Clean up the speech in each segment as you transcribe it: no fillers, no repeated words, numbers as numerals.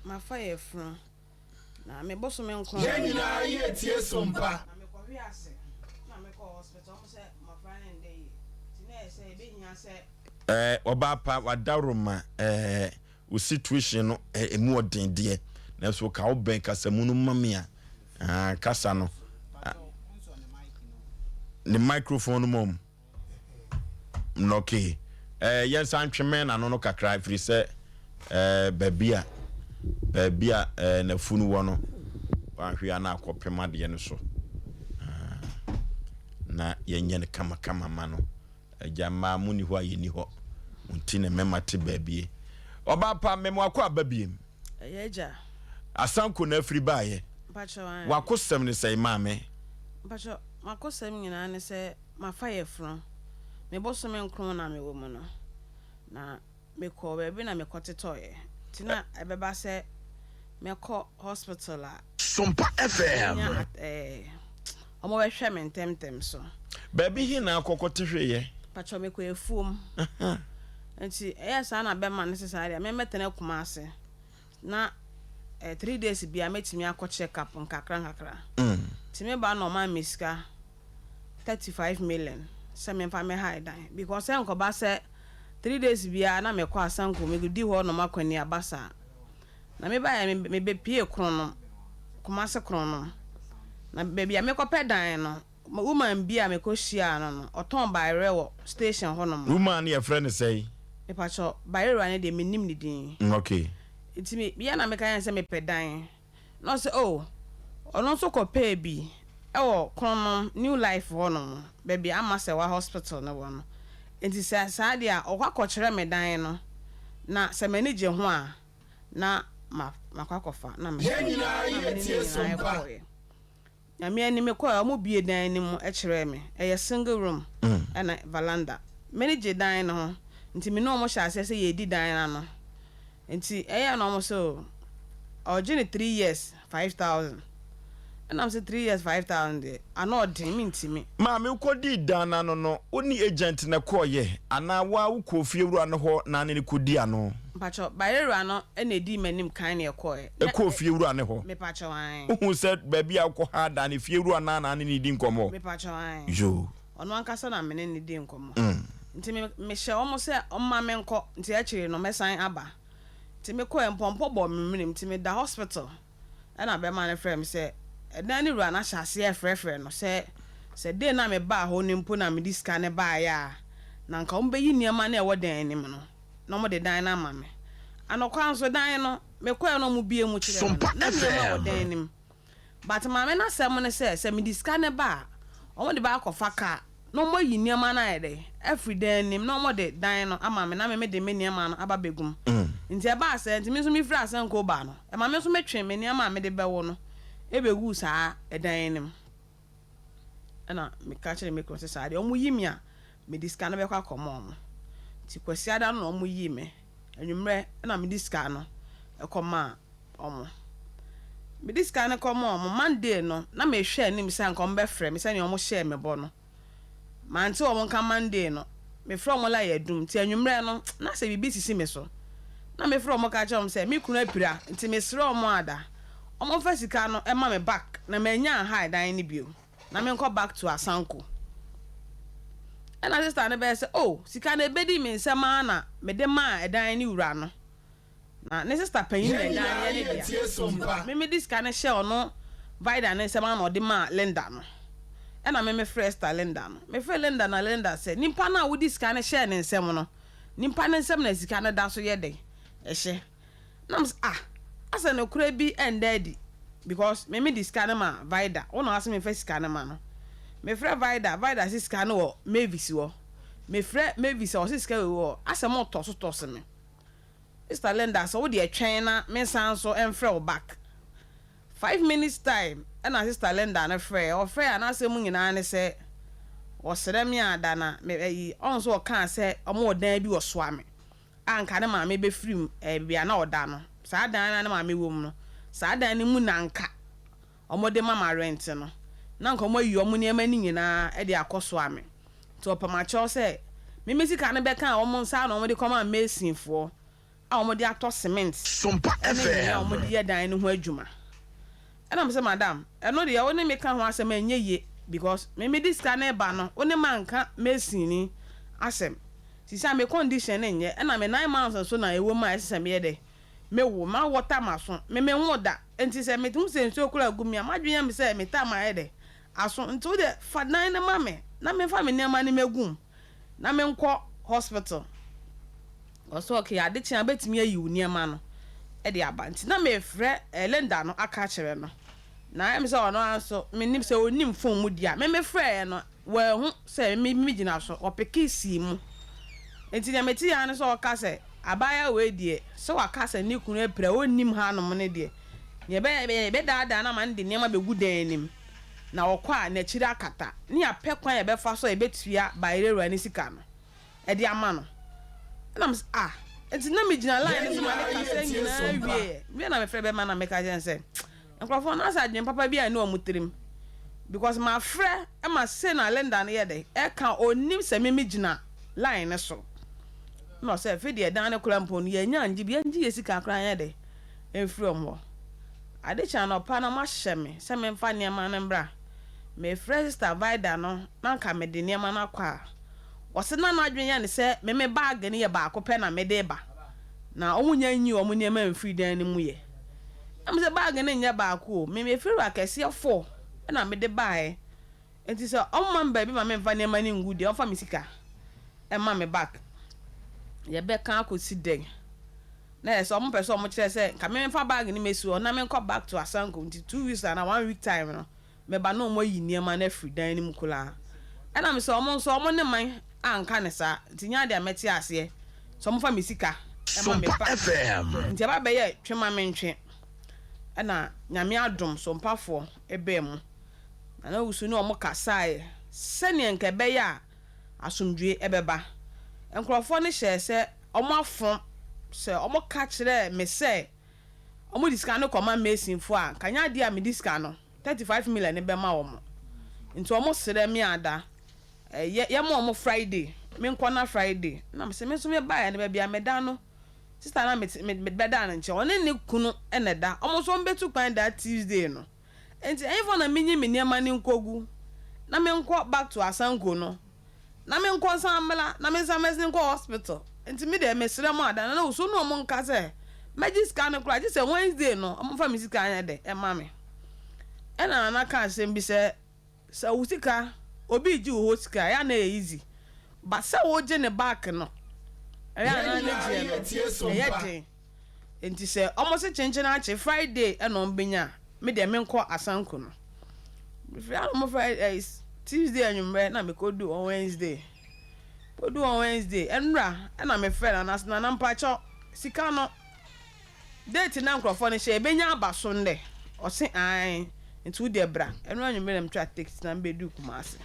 my fire from. Na me boso me nko. Yenina ye tie SOMPA. Na me ko wi ase. Na me ko hospital mo say my friend dey. Ti na say be hia say oba pa wadaroma o situation no emu odin de na so ka wo ben kasa mu no mame a kasa no the microphone mom no okay yes antweme na no kakra free say babia na funu wo no wanhwe na akopema de ne so na yenye ne kama ma no jama muni ho ayeni ho untine memate babie oba pa memo akwa babiem eja asanko na afri baaye pacho wakosem ne sei maame pacho makosem nyina ne se mafaye fro me boso me nkron na me wo mu no na me ko ba bi na me kotetoye tina ebeba se me ko hospital a SOMPA FM omo we hwe me ntemtem so baby hi na akokotehweye pacho me ko efuom enti sa na be ma necessary me metene kuma ase na 3 days bia metimi akọ check up nkakra ti me ba no ma miska 35 million se me fa me high dan because en ko ba se 3 days bia na me ko asanko me gudi ho no makwani abasa na me ba ya me be pie krono kuma se krono na bebia me ko pedan no woman bia me ko shia no oton by rewo station ho no woman your friend say me pacho by rewo ne de menim ni din okay iti me bia na me kan se me pedan no se oh ono so ko pay bi ewo krono new life ho no bebia amase wa hospital no wo no enti sa dia okwa ko kire me dan no na se me ni je ho a na makwakofa na me yenina tie SOMPA na me ani me ko amu bie dan ni mu e kire me e single room na veranda manage dan no nti me no mo sha ase se ye di dan na no nti no mo so ojini 3 years 5,000 and I'm say 3 years 5,000 anodin me ntimi ma me ko di dan na no oni agent na ko ye ana wa wo ko fie wura no ho na ne ko di ano pacho bayerwa no na di manim kan ne ko e ko fie wura ne ho me pacho an who said baby akọ ha dan ne fie wura na ne di nkomo me pacho an yo ono ankasa na me ne di nkomo nti me hye omo se omma me nko nti a kire no mesan aba nti me ko empompo bo me nti me da hospital na be man frem se dan ni rua na hyase e frefre no se de na me ba ho ni mpo na me diska ne ba ya na nka ombe yi niam na e wo dan ni no no mo de dan na ma me anokwan so dan no me ko no mu bie mu kire na me wo dan ni but ma me na se mo ne se me diska ne ba o mo de ba akofa ka no mo yi niam na e de every day ni no mo de dan no ama me na me de me niam no aba begum nti e ba se nti me so me fira asan ko ba no e ma me so metwe me niam ma me de bewo no ebe gu saa edan nim ana me ka kire me ko se saa de omu yi me a me diska no be kwa komo ti kwasi ada no omu yi me anwumre na me diska no e koma omo me diska no koma omo Monday no na me hwe anim se anko mbe frɛ me se ne omo share me bo no man ti omo kan Monday no me frɛ omo la ya dum ti anwumre no na se bibi sisi me so na me frɛ omo ka kire omo se me kunu apira nti me srɛ omo ada omo fa sika no e ma me back na me nya high dan ni bio na me nko back to asanko na sister ne be say oh sika na ebedi me nsema na me de ma edan ni wura no na ne sister panyin na edan ya ne dia me dis kana share ono vida ne nsema na ode ma Linda no na me fresh ta Linda no me frɛ Linda na Linda say nimpa na wo dis kana share ne nsem no nimpa ne nsem na sika na da so ye de ehye na asa no kura bi and daddy because me dis kana ma vida ono asa me first kana ma no me frɛ vida siska no wo Mavis wo me frɛ Mavis o siska wo asa mo toso me Mr. Linda so wo de atwen na me san so emfrɛ wo back 5 minutes time na sister Linda na frɛ o frɛ na asa mu nyina ne sɛ wo srɛ me ada na me yi on so ka sɛ omo dan bi wo soa me anka ne ma me be frim bia na oda no saa dan na ma me wo mu no saa dan ni mu nanka omo de mama rent no na nko mo yi omo niam ani nyina e de akoso ame to opamacho se me mesika ne be kan omo nsa na omo de koma mesinfo a omo de ato cement SOMPA FM omo de ye dan no ho adwuma and am say madam eno de ye woni me ka ho asem enye ye because me dis ka na ba no woni manka mesin ni asem sisi me condition enye and am 9 months so na ewo ma asem ye de me wo ma water maso me hu da enti se me tum se nso kura gumi amadwen me se me ta ma ye de aso nti de fa dan na ma me na me fa me nema ni megum na me nko hospital oso okay adechia betimi ayi uniema no e de aba nti na me frɛ lenda no aka kire no na em se ono anso me nim se onim fon mu dia me frɛ no wa hu se me gina so opeki si mu nti na meti ya no so oka se abaya we die so aka se ni kunu epre onim ha no ne de ye be da na man de nema be gudan nim na okwa na chiri akata ni apekwan ye be fa so ye betua bairerwa ni sika no e de ama no na enti na me gina line so ma ka se nyina wie na me frɛ be ma na me ka jense nkrofo na sa dwen papa bia na o mutrim because my frɛ e ma se na lenda na ye de e ka onim se me gina line ne so no se fe de dan ne kura mpo no ye nya ngi bia ngi ye sika kra ye de enfri omwo ade cha no pa na ma hye me se me mfa ne ma na mbra me frɛ sister vida no na ka me de ne ma na kwa wose na adwen ya ne se me bag ne ye ba akopɛ na me de ba na omunya nyi o mu ne ma mfri dan ne mu ye am se bag ne nya ba ko me frɛ akɛse 4 na me de ba enti se o man ba bi ma me mfa ne ma ne ngu de o fa me sika e ma me back ye be kan akosi den na so mo person mo kire se ka me mfa bag ni mesu o na me nko back to Asanko nti 2 weeks na 1 week time no me ba no mo yi niema na free dan ni mu kula e na me so mo ne man anka ne sa nti nya de ameti ase so mo fa me sika e ma me SOMPA FM nti ba be ye twema me ntwe e na nyame adom sompafo ebe mu na wusu ni o mo kasae se ne nke be ya asomdwe ebeba enkrofo ne hye se omo afon se omo ka kire me se omo diska no koma mesin fo a kanya dia me diska no 35 million ne be ma omo nti omo sere me ada ye mo Friday me nkona Friday na me se me so me ba ya ne be bia me da no sister na me be da na nche one ne kunu ene da omo so mbetu kwan da Tuesday no enti enfo na menyi me niema ne nkogu na me nko back to Asanko no na me nko samla na me samesi nko hospital enti me de me sere mo ada na so no mo nka se magic scan kura ji se Wednesday no mo fa me sika anya de e ma me e na ka asem bi se usika obi ji wo sika ya na easy but se wo je ne back no ya na ne je ya je enti se omo se chenchen ache Friday e no mbenya me de me nko Asanko no mo Friday Tuesday anyumre na me kodu on Wednesday enra na me frɛ na na mpacho sika no date na nkrofo ne hye benya abaso nde o se an ntu de bra enra anyumre na mtwa text na mbedu kumase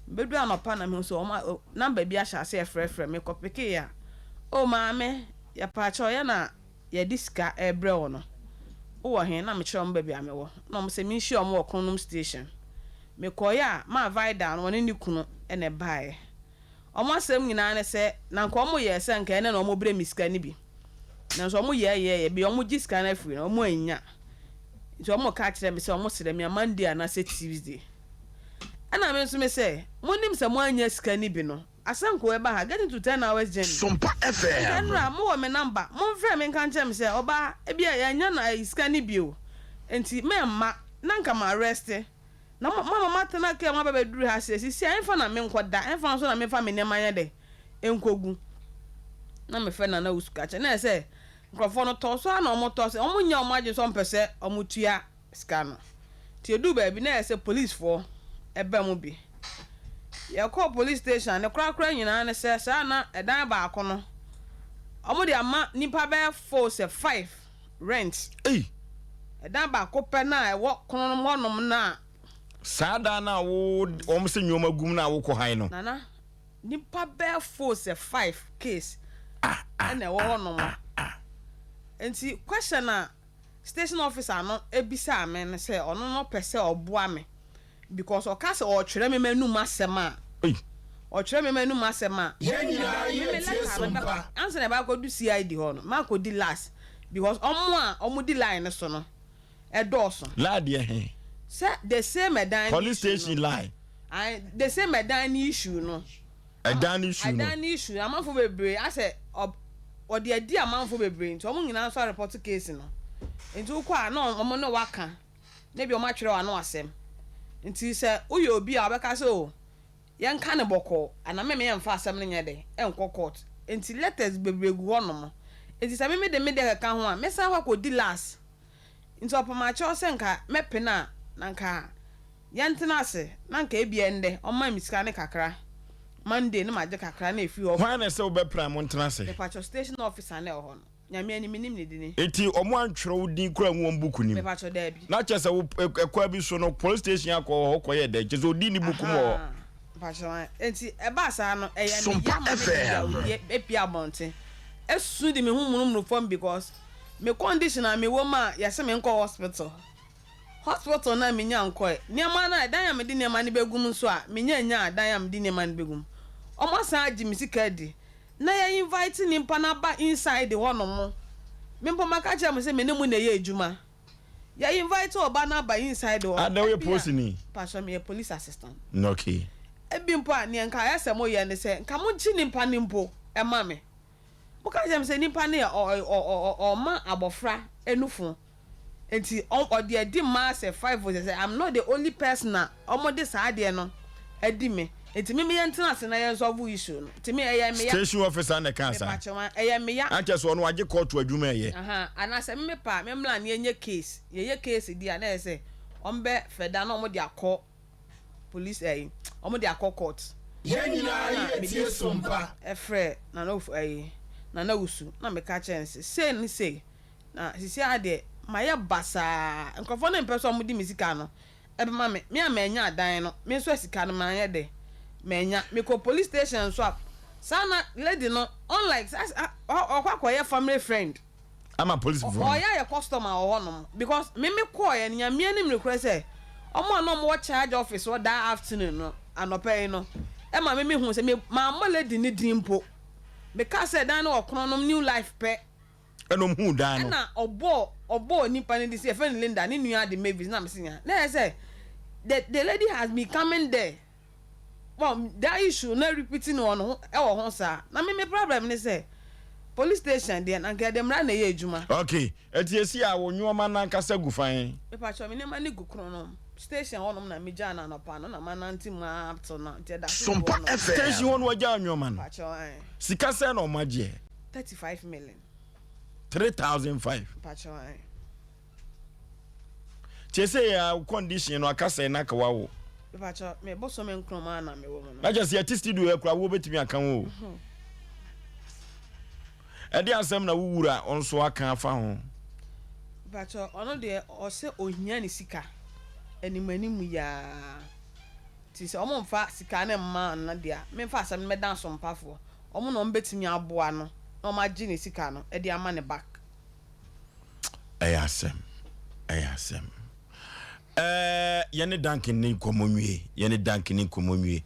mbedu anopa na me so o number bi ahya se frɛ me kopeke ya o maame ya pacho ya na ya diska ebre wo no wo he na me kyerɛ mba bi amewo na mo se me hye o mo konum station me koya ma vida no ne kunu ene bae omo asem nyina ne se na nko omo ye se nka ene na omo bre miska ni bi na so omo ye bi omo giska na afiri na omo anya nti omo ka kire me se omo sere me Monday na se Tuesday ana me nso me se monim se mo anya ska ni bi no Asanko e ba ha get to 10 hours journey SOMPA FM enra mo wo me number mo frɛ me nka nche me se oba e bia ya anya na ska ni bi o enti me ma na nka ma arrest na mama matana ke ma baba duru ha se si enfa na me nkoda enfa so na me fa me nema nya de enkogu na me fe na usuka che na se nkrofo no to so na omo to se omo nya omo age so mpese omo tua ska no ti edu ba bi na se police for ebe mo bi ye call police station ne krakra nyina ne se sa na edan ba akono omo de ama nipa be force 5 rent edan ba akopɛ na e wo kono mo nom na sada na wo se nyoma gum na wo ko han no nana nipa be force 5 case and e wo no enti question na station officer no ebisa me ne say ono no pese oboa me because o ka se o twere me manum asem a o tire me manu masema answer na ba ko do CID ho no ma ko di last because omo di line so no e do so la de he say the same edan police station line the same edan issue no edan issue no edan issue amanfo bebre I say o de adi amanfo bebre nti omo nyina so report case no nti ukwa na omo no waka na bi omo atwere wa no asem nti say uyo obi a obeka say o yen ka ne boko ana me yemfa asem no nyede enko court nti letters bebre gu ho no nti say me de ka ho a me san kwa ko di last nti opama cho se nka mepena na nka yentena ase na nka ebie nde oma misika ne kakra Monday na maje kakra na efi ho why na say obepra mo ntena ase the patrol station officer na ho no nyame ani minim ne dini eti omo antwere wodi kura nwom buku nim the patrol da bi na chese ekwa bi so no police station akọ ho koye de chese odi ni buku mo patrol enti e ba sa no e ya SOMPA FM epia bonte esu di me humunu from because me condition na me woma ya se me nko hospital na me nya nko e niam na dan ya me di niam na begum so a me nya dan ya me di niam na begum omo san agi me sika di na ya invite nimpa na ba inside ho no mo me mpo maka cha me se me nemu na ye adwuma ya invite oba na ba inside ho ada we post ni pastor me police assistant okay ebi mpo a ne nka ya se mo ye ne se nka mo chi nimpa ni mpo e ma me buka jam se nimpa ne o ma abofra enufu enti o de adi ma se 5 say I'm not the only person na omode sa ade no adi me enti me yentena se na ye solve issue no enti me eye me ya station officer na cancer eye me ya anche so no age court adwuma eye ana se me pa me mla na enye case ye case di ana e se ombe feda na omode akọ police omode akọ court Yenyina ye SOMPA efre na no na na usu na me ka chance say ni say na sisi ade maye basa nkofo na mpeso mo di misika no ebe ma me amanya adan no me so sika no ma ye de menya me ko police station so sana lady no unlike okwakoye family friend ama police for oh ya customer o no because me call ye nya me anim request say omo no mo charge office what that afternoon no anope no e ma me hu say me ma lady ni dimpo me ka say dan no okronom new life pe enom hu dan no na obo nipa ni dis e friend Linda ni nua de mavis na me sinya na say the lady has been coming there well that issue na repeating on e wo ho sa na me problem ni say police station there na get them na ye adwuma okay etiesi a wonwoma na nkasa gufan me pa cho me ne ma ni gukronom station onom na me jana no pa no na mananti ma up to na te da SOMPA FM station won waja nwoma no pa cho sika se na omaje 35 million 3005 pa cho chese ya condition no akasa na kawa wo pa cho me boso me nkroma na me wo no na just ya studio e kura wo betimi aka wo edi asem na wuwura onso aka afa ho pa cho ono de o se ohia ni sika animanimu ya ti se omo mfa sika na mma na dia me mfa asem me dan SOMPAfo omo no mbetimi aboa no no ma gi ni sika no e di ama ne back ayasem yene dankin ni komonwie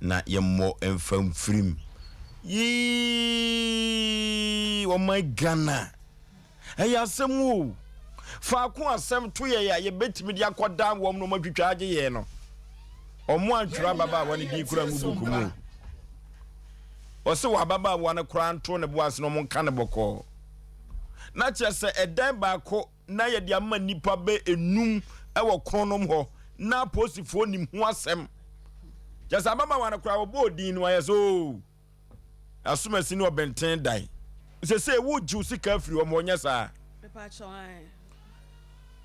na yemmo enfam frim yi oh my Ghana ayasem wo fa ko asem to ye ya ye betimi dia koda wom no matwitwa age ye no omo antwura baba woni di kura ngubuku mu o se wa baba wona kura nto ne boase no monka ne boko na chese edan ba ko na ye dia ma nipa be enum e wo kronom ho na posifo nim ho asem jasa baba wona kura wo bodin no ayeso asumasi no benten dai se wo ju sika firi o mo nya sa pa cho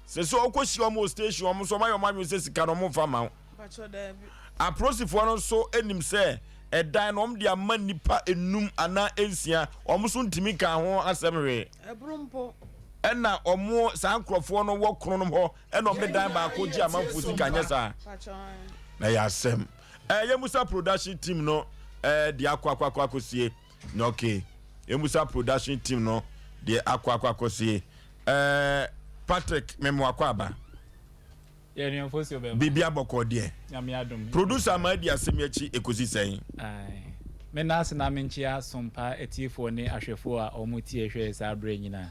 se okoshi o mo station o mo so mayo manyu se sika no mo fa ma pa cho da aprosifo no so enim se edan no dia ma nipa enum ana ensia o so ntimi ka ho asemre ebrumpo ena omo san krofo no wo kronom ho ena omde dan ba ko ji amanfo sika nya sa na ya asem yemusa production team no di akwakosie no okay yemusa production team no di akwakosie Patrick memo akwaba Yeah, you force your Bibi aboko de. Producer ma di asemi achi ekosi sen. Ai. Me na se na menchia SOMPA etifo ne ahwefo a omutie hwe sa abre nyina.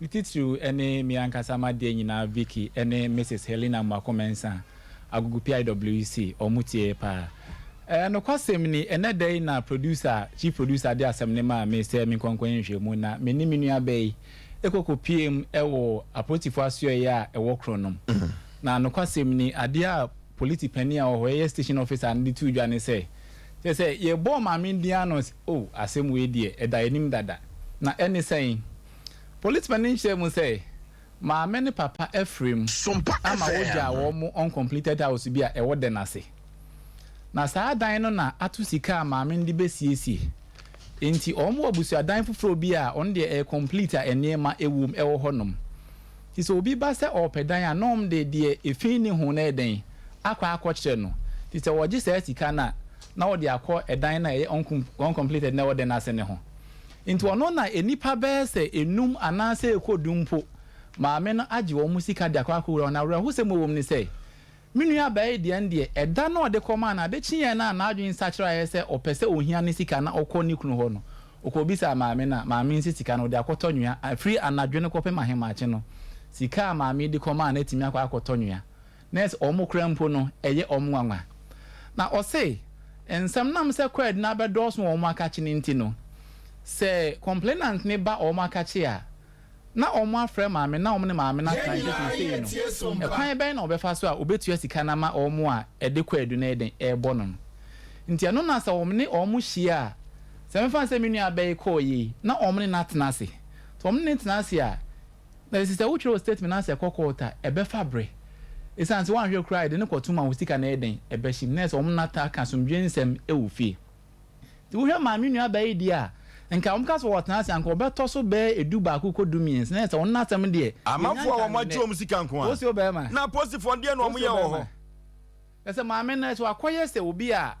Nititru ene mi ankasa ma de nyina Vicky ene Mrs Helena Makomensa agugu PIWC omutie pa. No kwasem ni ene dey na producer chief producer de asem ne ma me se mi konkon hwe mu na me ni minu abai ekoko PM ewo aprotifo aso ya ewo kronom. Na no kwasem ni ade a politi pani a ho station officer and the two dwane say ye bo ma me dianos oh asem we die eda enim dada na any saying politi pani share mu say ma me ne papa Ephraim ama woja wo mu uncompleted house bi a e wode na se na saa dan no na atusika ma me ndi besiesie enti omo abusu adan foforo bi a on de e complete a enema ewum ewo honom ti so obi ba se opedan a nom de efin ni hu na eden akwa akọkye no ti se woji se sika na wo de akọ edan na e uncompleted na wo de na se ne ho nti ono na enipa be se enum anase ekodumpo maame no age wo musika de akwa akọ na wura hu se mo wom ni se minua bae de ande eda na ode koma na de chiye na adwin sachira ye se opese ohia ne sika na okọ ni kunu ho no okobisa maame na maame nsi sika no de akọtọ nwia free anadwe ne kope mahema ache no sika maame de koma na etimi akwa akọtọ nwia nes omukra mpo no eye omwanwa na ose ensam nam se kwed na be dos mo omakachi ni ntino se complainant ne ba omakachi a na omo afre maame na omo ne maame na kan se no e kwan ben na obefa so a obetua sika na ma omo a ede kwadu na eden e bono nti ano na sa omo ne omo hia se mefa se menu abai ko yi na omo ne natena se to omo ne tena se a na sister wuchro statement na se kokota ebe fabre isanse wan hwe cry de ne kotuma wusika na eden ebe shim na se omo nata kasumdwe nsem ewufi ti wo hwe maame nu abai di a nka omka so wotna se anko beto so be edu ba akoko dumien na se wonna tem de amafo a womachi omusika nko a wo se obema na posifo de na omo ye wo ho ese maame na so akoye se obi a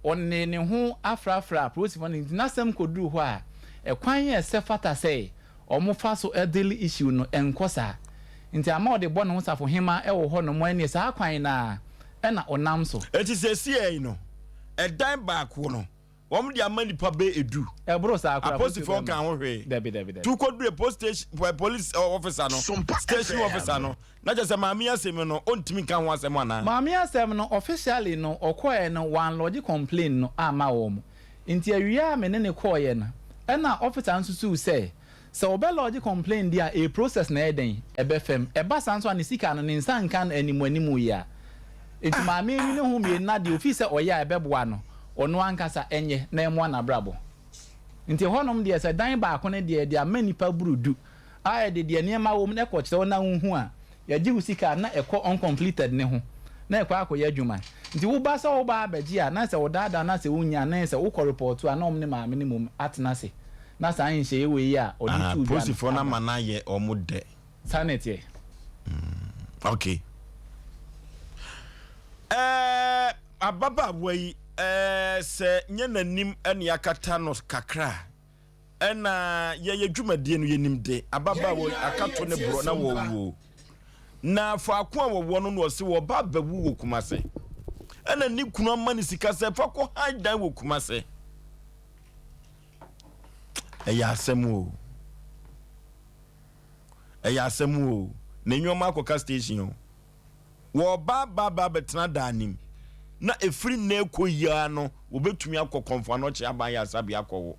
onne ne ho afrafra posifo na sem kodu ho a ekwan ye se fata se omo fa so elderly issue no enkosa nti ama ode bɔ no safo hema ɛwɔ hɔ no mo ani saa kwan na ɛna onam so eti se sie no ɛdan baako no wɔn de ama nipa be edu ɛbro saa akora aposifo kan ho hwe dabi tu kodure post station police officer no station officer no na je se maami asem no ontimi kan ho asem ana maami asem no officially no okoe no one lodge complaint no ama wo mo nti awia me ne koye no ɛna officer nsusu say so obe lodge complaint dia a process na eden ebe fem eba sanso an sika no ne nsan kan animu ya enti maami ni ne hu me na de ofi say oya ebe boa no ono ankasa enye na emo na brabo nti honom de se dan ba ko ne de amani pa burudu a de niema wo ne ko kire na hu a ya ji usika na ekọ uncompleted ne ho na ekọ akoya adwuma nti wo ba sa wo ba abaji a na se wo dada na se wonya na se wo ko report a na om ne maame ne mum atena se na sa an hye we yi a odi tu dwa posifo na mana ye omude sanity okay ababa wei se nye nanim ene yakata no kakra ena ye dwumadie no yenim de ababa wo akato ne bro na wo na fa ko a wo no no se wo ba bawu wo kumase ena ni kunu amani sika se fa ko hadan wo kumase eya asemu na nyoma akoka station wo ba betena danim na efiri na ekoya no obetumi akọ no che aban ya sabi akọwo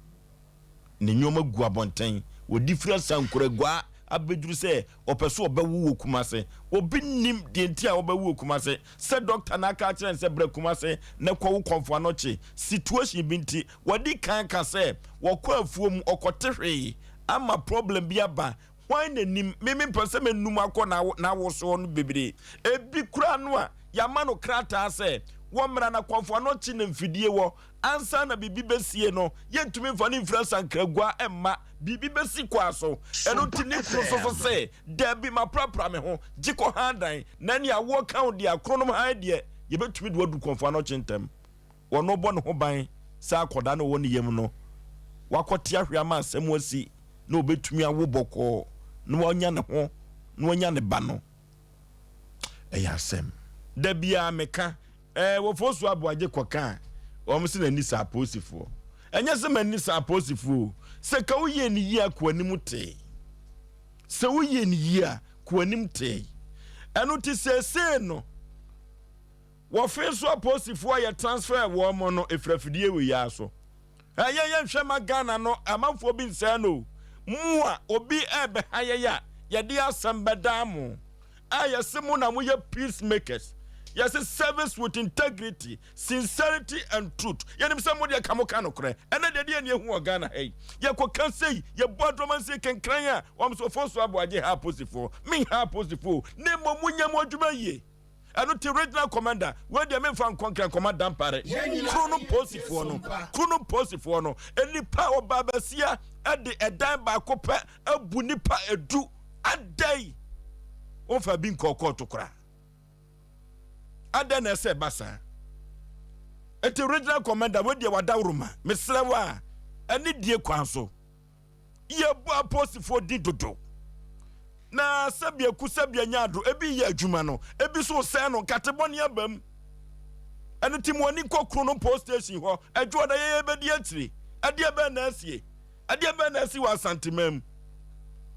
ne nyoma gu abonten wo different sankoragwa abeduru se opeso obewu wo kumase obi nim de ntia obewu wo kumase se doctor na aka kire se bre kumase na kọ no che situation binti wadi kan ka se wo kọ afuom okotehwe ama problem bi aba why na nim meme pese menum akọ na wo so no bebre ebi kura no a yama no krata se womra na kwamfo no chi na mfidie wo ansa na bibi besie no yentumi mfa ni mfrasa nkragua emma bibi besi kwa so eno tini so se dabi ma prapra me ho giko handan na ne awo kan de akronom han de yebetumi de wadu kwamfo no chi ntem wono bo no ho ban sa akoda no woni yem no wakote ahwe ama asem asi na obetumi awo boko no wonya ne ho no wonya ne ba no Eyasem. Debia meka wo fosu aboaje koka o mse na nisa aposifo. Enye se manisa aposifo. Se ka uye ni yi akwanim te. Se uye ni yi akwanim te. Enu ti se no. Wo fesu aposifo ya transfer wo mo no efrafidie we ya so. Eye nhwema Ghana no amanfo bi nsa no. Mua obi ebe hayaya ya dia sambadamu. Ayasimu na muye peacemakers. Yes, service with integrity, sincerity, and truth. Yanim somebody a kamokano kre. And then the day you who Ghana hey. Ya ko can say ya board roman say can cranya. So force to aboaje ha posifo. Me ha posifo. Name mo munya mo djuma ye. Ano ti regional commander. Where the men fan conquer command dampare. Chrono posifo no. Chrono posifo no. Eni pa obabasia ade edan ba ko pe abu nipa edu adai. On fa bin kokko to kra. Ada na se basa. Eti original commander we dia wada ruma. Mesrewa ani die kwan so. Ye bo apostifo di dodo. Na sabia ku sabia nyado ebi ye adwuma no. Ebi so se no katebone abam. Ani timoni kokro no post station ho. Adwo da ye be di atiri. Ade be na asie. Ade be na asi wa santimam.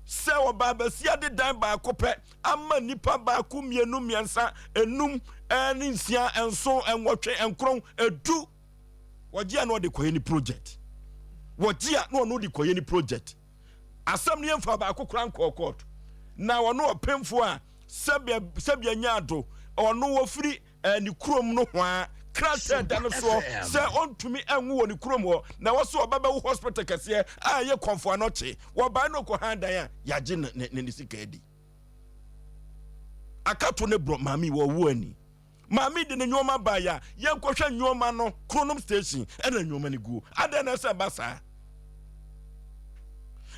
Se obaba si ade dan ba akopɛ ama nipa ba ku mienu miensa enum eni nsia enso enwotwe enkron edu wogia na ode koye ni project wogia na ono de koye ni project asam ne mfa ba akokran court na ono opemfo a sabia nyaado ono wo firi ni krom no hwa krata dan so se ontumi enwo woni krom ho na wo so obaba wo hospital kase a ye konfo anoche wo ba no ko handan ya je ne sika edi akato ne bro mami wo wo ani mami de ne nyoma ba ya ye nkohwe nyoma no kronom station e na nyoma ne gu ada na se basa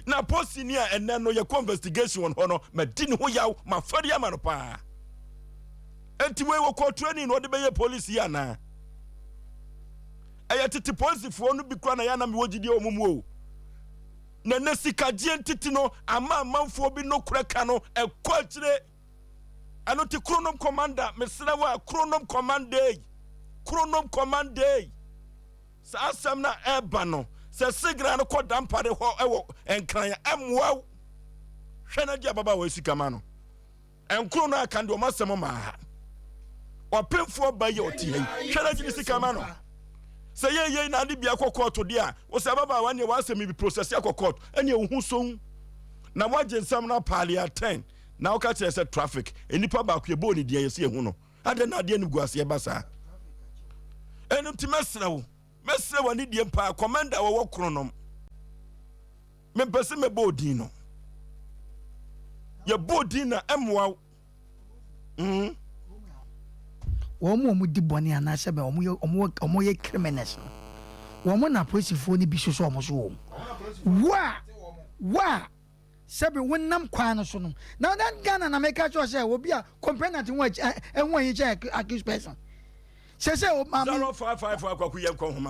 na posini a enne no ye investigation ho no ma di ne ho yaw ma fari ama no pa enti we wo ko training no de be ye police ya na ayatiti police fo no bi kwa na ya na me wogidi omumu o na nasikaje entiti no ama manfo bi no kureka no ekọ kire anoti chronom commander mesrawa chronom commande sa asam na eba no se sigra no ko dampare ho ewo enkran amwa hwena dia baba wa sikama no enkro no aka ndo masem ma opemfo ba ye oti hwena ji sikama no se ye na ade bia court dia wo se baba wa ne wa asem bi process court ene ehu so na mo agensam na palia 10 na o ka kire se traffic enipa ba ku ye bo ni dia ye se ehu no ade na ade ne guase ye basa enum ti mesra ni die mpa commander wo kronom me pese me bodin no ye bodin na emwa omo di boni anase be omo ye criminals omo na police fo ni bi so omo so wa sebe wonnam kwan no so no now that Ghana na make sure say obi a complainant won enwo yi che accused person say o mama 0555 akwaku ye nkon homa